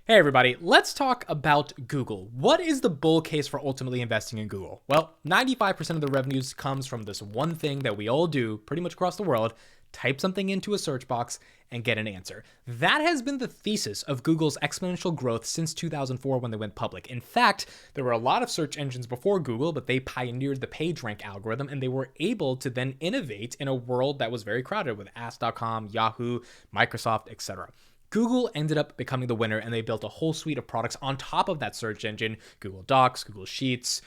Hey everybody, let's talk about Google. What is the bull case for ultimately investing in Google? Well, 95% of the revenues comes from this one thing that we all do pretty much across the world: type something into a search box and get an answer. That has been the thesis of Google's exponential growth since 2004 when they went public. In fact, there were a lot of search engines before Google, but they pioneered the PageRank algorithm and they were able to then innovate in a world that was very crowded with Ask.com, Yahoo, Microsoft, etc. Google ended up becoming the winner, and they built a whole suite of products on top of that search engine: Google Docs, Google Sheets,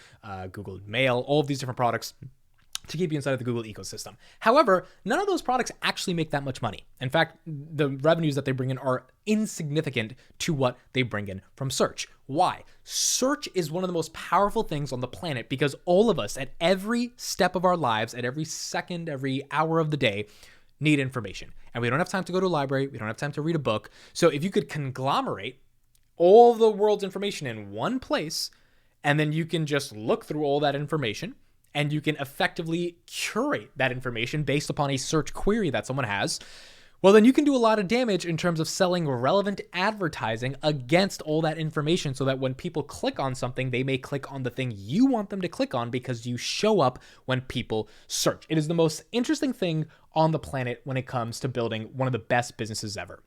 Google Mail, all of these different products to keep you inside of the Google ecosystem. However, none of those products actually make that much money. In fact, the revenues that they bring in are insignificant to what they bring in from search. Why? Search is one of the most powerful things on the planet because all of us at every step of our lives, at every second, every hour of the day, need information. And we don't have time to go to a library. We don't have time to read a book. So if you could conglomerate all the world's information in one place, and then you can just look through all that information and you can effectively curate that information based upon a search query that someone has, well, then you can do a lot of damage in terms of selling relevant advertising against all that information so that when people click on something, they may click on the thing you want them to click on because you show up when people search. It is the most interesting thing on the planet when it comes to building one of the best businesses ever.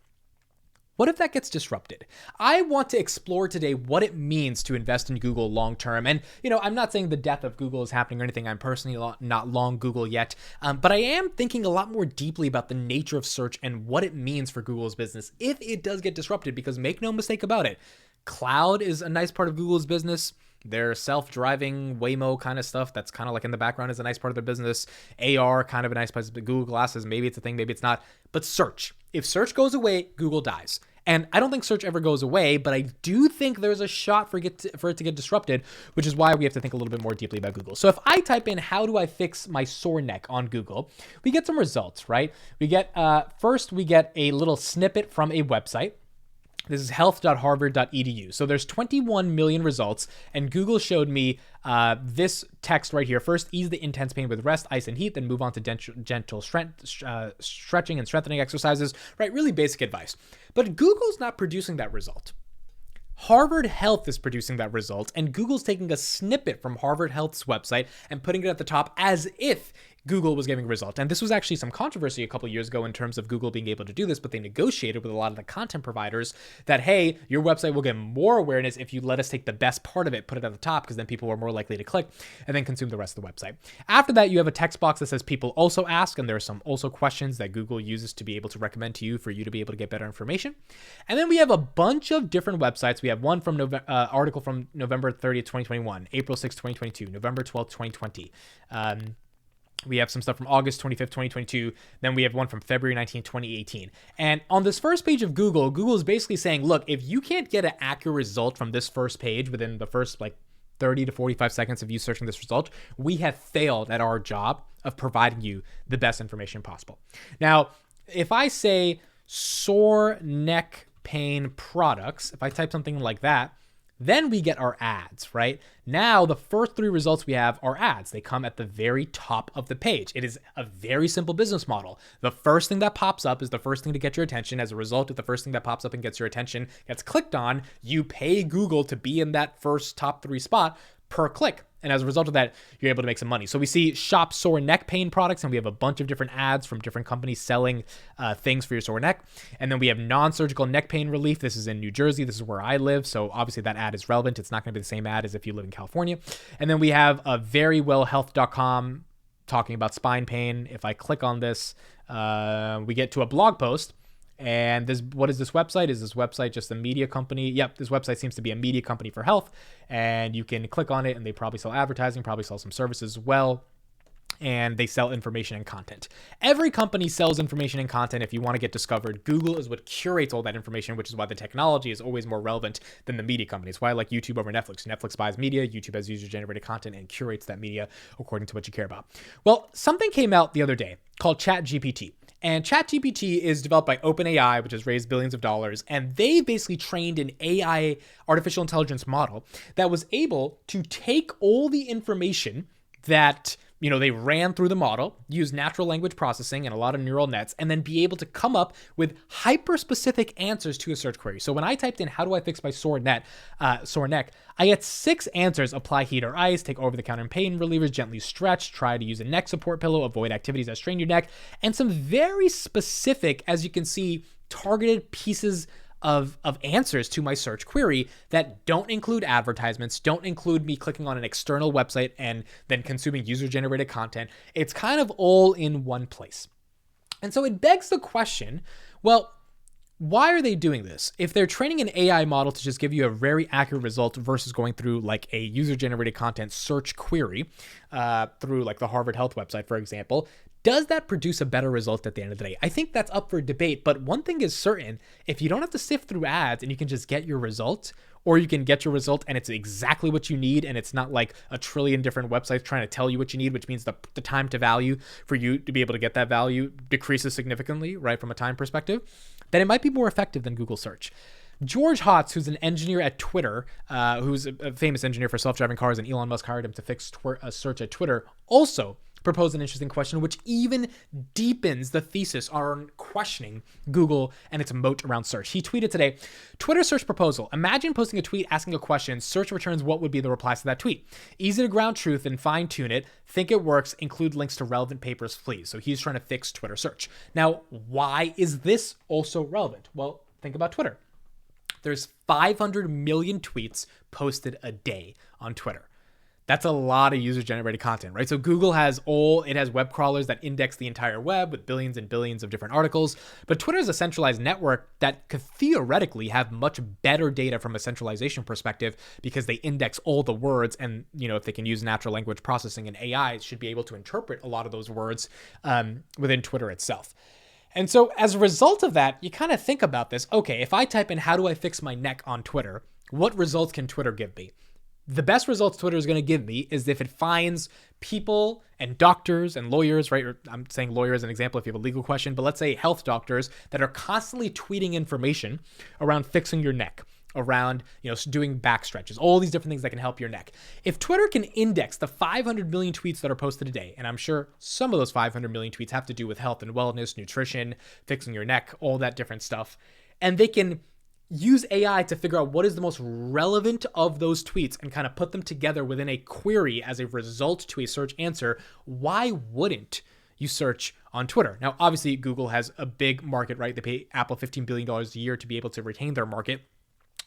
What if that gets disrupted? I want to explore today what it means to invest in Google long term. And, I'm not saying the death of Google is happening or anything. I'm personally not long Google yet. But I am thinking a lot more deeply about the nature of search and what it means for Google's business if it does get disrupted, because make no mistake about it, cloud is a nice part of Google's business. Their self-driving Waymo kind of stuff that's kind of like in the background is a nice part of their business. AR, kind of a nice place. Google Glasses, maybe it's a thing, maybe it's not. But search. If search goes away, Google dies. And I don't think search ever goes away, but I do think there's a shot for it to get disrupted, which is why we have to think a little bit more deeply about Google. So if I type in, how do I fix my sore neck on Google, we get some results, right? We get, first we get a little snippet from a website. This is health.harvard.edu. So there's 21 million results, and Google showed me this text right here. First, ease the intense pain with rest, ice, and heat, then move on to gentle stretching and strengthening exercises, right? Really basic advice. But Google's not producing that result. Harvard Health is producing that result, and Google's taking a snippet from Harvard Health's website and putting it at the top as if Google was giving a result. And this was actually some controversy a couple years ago in terms of Google being able to do this, but they negotiated with a lot of the content providers that, hey, your website will get more awareness if you let us take the best part of it, put it at the top, because then people are more likely to click and then consume the rest of the website. After that, you have a text box that says people also ask, and there are some also questions that Google uses to be able to recommend to you for you to be able to get better information. And then we have a bunch of different websites. We have one from article from November 30th, 2021, April 6th, 2022, November 12th, 2020. We have some stuff from August 25th, 2022. Then we have one from February 19th, 2018. And on this first page of Google, Google is basically saying, look, if you can't get an accurate result from this first page within the first 30 to 45 seconds of you searching this result, we have failed at our job of providing you the best information possible. Now, if I say sore neck pain products, if I type something like that, then we get our ads, right? Now, the first three results we have are ads. They come at the very top of the page. It is a very simple business model. The first thing that pops up is the first thing to get your attention. As a result, if the first thing that pops up and gets your attention gets clicked on, you pay Google to be in that first top three spot per click. And as a result of that, you're able to make some money. So we see shop sore neck pain products, and we have a bunch of different ads from different companies selling things for your sore neck. And then we have non-surgical neck pain relief. This is in New Jersey. This is where I live. So obviously that ad is relevant. It's not going to be the same ad as if you live in California. And then we have a verywellhealth.com talking about spine pain. If I click on this, we get to a blog post. And what is this website? Is this website just a media company? Yep, this website seems to be a media company for health. And you can click on it, and they probably sell advertising, probably sell some services as well. And they sell information and content. Every company sells information and content if you want to get discovered. Google is what curates all that information, which is why the technology is always more relevant than the media companies. Why I like YouTube over Netflix. Netflix buys media, YouTube has user-generated content and curates that media according to what you care about. Well, something came out the other day called ChatGPT. And ChatGPT is developed by OpenAI, which has raised billions of dollars. And they basically trained an AI artificial intelligence model that was able to take all the information that they ran through the model, used natural language processing and a lot of neural nets, and then be able to come up with hyper-specific answers to a search query. So when I typed in, how do I fix my sore neck, I get 6 answers: apply heat or ice, take over-the-counter pain relievers, gently stretch, try to use a neck support pillow, avoid activities that strain your neck, and some very specific, as you can see, targeted pieces of answers to my search query that don't include advertisements, don't include me clicking on an external website and then consuming user-generated content. It's kind of all in one place. And so it begs the question, well, why are they doing this? If they're training an AI model to just give you a very accurate result versus going through like a user-generated content search query through like the Harvard Health website, for example, does that produce a better result at the end of the day? I think that's up for debate, but one thing is certain: if you don't have to sift through ads and you can just get your result, or you can get your result and it's exactly what you need and it's not like a trillion different websites trying to tell you what you need, which means the time to value for you to be able to get that value decreases significantly, right, from a time perspective, then it might be more effective than Google search. George Hotz, who's an engineer at Twitter, who's a famous engineer for self-driving cars, and Elon Musk hired him to fix search at Twitter, also proposed an interesting question, which even deepens the thesis on questioning Google and its moat around search. He tweeted today, Twitter search proposal. Imagine posting a tweet asking a question. Search returns what would be the replies to that tweet. Easy to ground truth and fine tune it. Think it works. Include links to relevant papers, please. So he's trying to fix Twitter search. Now, why is this also relevant? Well, think about Twitter. There's 500 million tweets posted a day on Twitter. That's a lot of user-generated content, right? So Google has web crawlers that index the entire web with billions and billions of different articles. But Twitter is a centralized network that could theoretically have much better data from a centralization perspective because they index all the words. And, if they can use natural language processing and AI, should be able to interpret a lot of those words within Twitter itself. And so as a result of that, you kind of think about this. Okay, if I type in, how do I fix my neck on Twitter? What results can Twitter give me? The best results Twitter is going to give me is if it finds people and doctors and lawyers, right? Or I'm saying lawyer as an example if you have a legal question, but let's say health doctors that are constantly tweeting information around fixing your neck, around, doing back stretches, all these different things that can help your neck. If Twitter can index the 500 million tweets that are posted a day, and I'm sure some of those 500 million tweets have to do with health and wellness, nutrition, fixing your neck, all that different stuff, and they can use AI to figure out what is the most relevant of those tweets and kind of put them together within a query as a result to a search answer, why wouldn't you search on Twitter? Now, obviously, Google has a big market, right? They pay Apple $15 billion a year to be able to retain their market.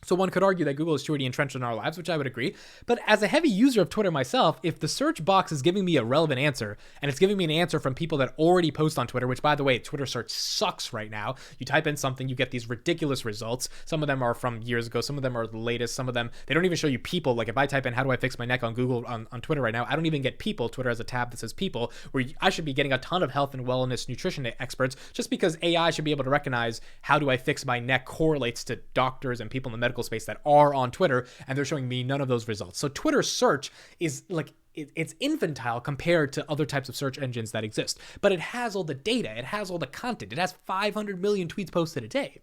So one could argue that Google is already entrenched in our lives, which I would agree. But as a heavy user of Twitter myself, if the search box is giving me a relevant answer, and it's giving me an answer from people that already post on Twitter, which, by the way, Twitter search sucks right now. You type in something, you get these ridiculous results. Some of them are from years ago. Some of them are the latest. Some of them, they don't even show you people. Like if I type in, how do I fix my neck on Google on Twitter right now, I don't even get people. Twitter has a tab that says people, where I should be getting a ton of health and wellness nutrition experts, just because AI should be able to recognize how do I fix my neck correlates to doctors and people in the medical space that are on Twitter, and they're showing me none of those results. So Twitter search is like, it's infantile compared to other types of search engines that exist, but it has all the data, it has all the content, it has 500 million tweets posted a day.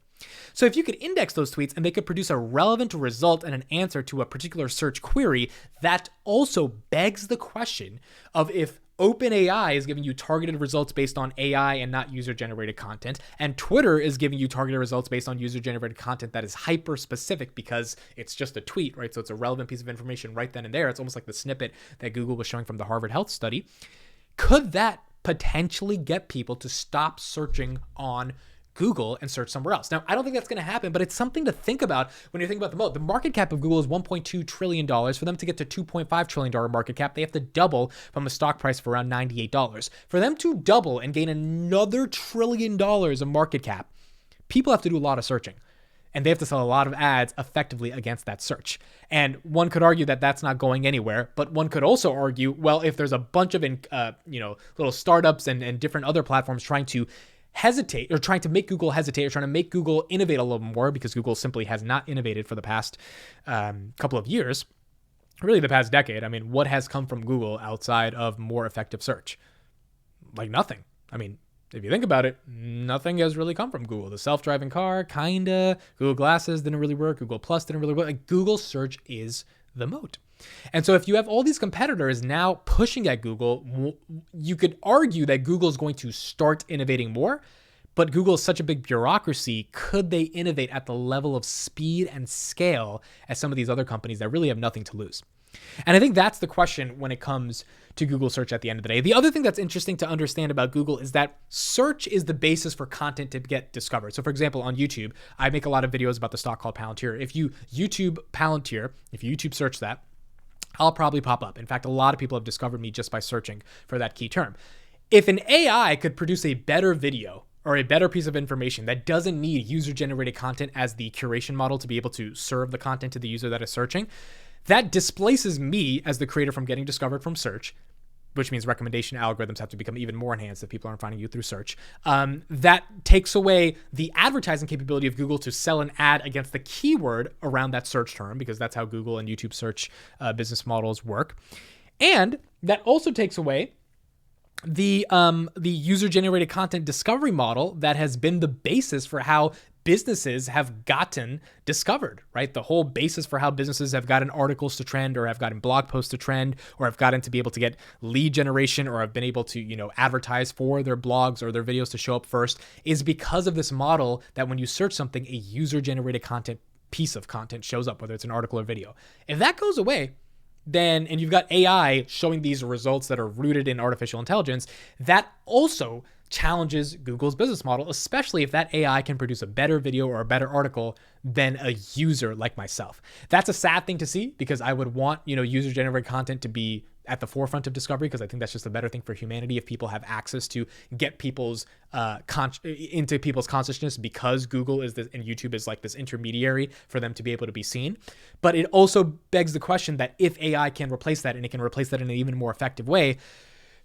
So if you could index those tweets and they could produce a relevant result and an answer to a particular search query, that also begs the question of if OpenAI is giving you targeted results based on AI and not user-generated content, and Twitter is giving you targeted results based on user-generated content that is hyper-specific because it's just a tweet, right? So it's a relevant piece of information right then and there. It's almost like the snippet that Google was showing from the Harvard Health study. Could that potentially get people to stop searching on Google and search somewhere else? Now, I don't think that's going to happen, but it's something to think about when you think about the moat. The market cap of Google is $1.2 trillion. For them to get to $2.5 trillion market cap, they have to double from a stock price of around $98. For them to double and gain another $1 trillion of market cap, people have to do a lot of searching. And they have to sell a lot of ads effectively against that search. And one could argue that that's not going anywhere, but one could also argue, well, if there's a bunch of little startups and different other platforms trying to hesitate or trying to make Google hesitate or trying to make Google innovate a little more, because Google simply has not innovated for the past couple of years, really the past decade. I mean, what has come from Google outside of more effective search? Like nothing. I mean, if you think about it, nothing has really come from Google. The self-driving car, kinda. Google Glasses didn't really work. Google Plus didn't really work. Like, Google search is the moat. And so if you have all these competitors now pushing at Google, you could argue that Google is going to start innovating more, but Google is such a big bureaucracy. Could they innovate at the level of speed and scale as some of these other companies that really have nothing to lose? And I think that's the question when it comes to Google search at the end of the day. The other thing that's interesting to understand about Google is that search is the basis for content to get discovered. So for example, on YouTube, I make a lot of videos about the stock called Palantir. If you YouTube Palantir, if you YouTube search that, I'll probably pop up. In fact, a lot of people have discovered me just by searching for that key term. If an AI could produce a better video or a better piece of information that doesn't need user-generated content as the curation model to be able to serve the content to the user that is searching, that displaces me as the creator from getting discovered from search, which means recommendation algorithms have to become even more enhanced if people aren't finding you through search. That takes away the advertising capability of Google to sell an ad against the keyword around that search term, because that's how Google and YouTube search business models work. And that also takes away the user-generated content discovery model that has been the basis for how businesses have gotten discovered, right? The whole basis for how businesses have gotten articles to trend, or have gotten blog posts to trend, or have gotten to be able to get lead generation, or have been able to, advertise for their blogs or their videos to show up first, is because of this model that when you search something, a user-generated content piece of content shows up, whether it's an article or video. If that goes away, then, and you've got AI showing these results that are rooted in artificial intelligence, that also challenges Google's business model, especially if that AI can produce a better video or a better article than a user like myself. That's a sad thing to see, because I would want, user-generated content to be at the forefront of discovery, because I think that's just a better thing for humanity if people have access to get people's into people's consciousness, because Google is this and YouTube is like this intermediary for them to be able to be seen. But it also begs the question that if AI can replace that, and it can replace that in an even more effective way,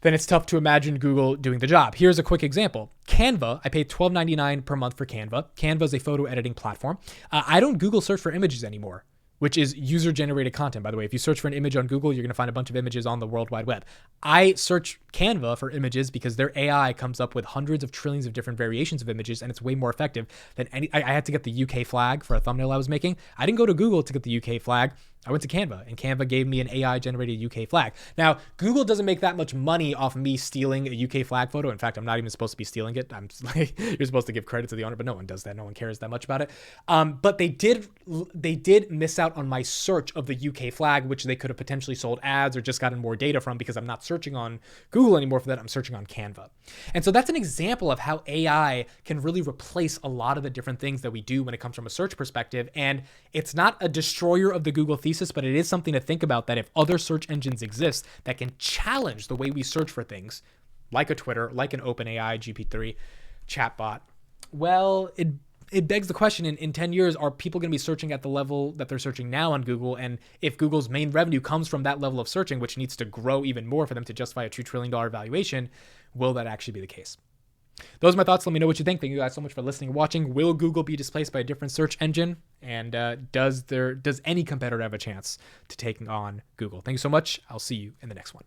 then it's tough to imagine Google doing the job. Here's a quick example. Canva, I paid $12.99 per month for Canva. Canva is a photo editing platform. I don't Google search for images anymore, which is user-generated content. By the way, if you search for an image on Google, you're going to find a bunch of images on the World Wide Web. I search Canva for images because their AI comes up with hundreds of trillions of different variations of images, and it's way more effective than any. I had to get the UK flag for a thumbnail I was making. I didn't go to Google to get the UK flag. I went to Canva, and Canva gave me an AI-generated UK flag. Now, Google doesn't make that much money off me stealing a UK flag photo. In fact, I'm not even supposed to be stealing it. I'm like, you're supposed to give credit to the owner, but no one does that. No one cares that much about it. But they did miss out on my search of the UK flag, which they could have potentially sold ads or just gotten more data from, because I'm not searching on Google anymore for that. I'm searching on Canva. And so that's an example of how AI can really replace a lot of the different things that we do when it comes from a search perspective. And it's not a destroyer of the Google thesis, but it is something to think about, that if other search engines exist that can challenge the way we search for things, like a Twitter, like an OpenAI, GP3, chatbot, well, it begs the question, in 10 years, are people going to be searching at the level that they're searching now on Google? And if Google's main revenue comes from that level of searching, which needs to grow even more for them to justify a $2 trillion valuation, will that actually be the case? Those are my thoughts. Let me know what you think. Thank you guys so much for listening and watching. Will Google be displaced by a different search engine? And does any competitor have a chance to take on Google? Thank you so much. I'll see you in the next one.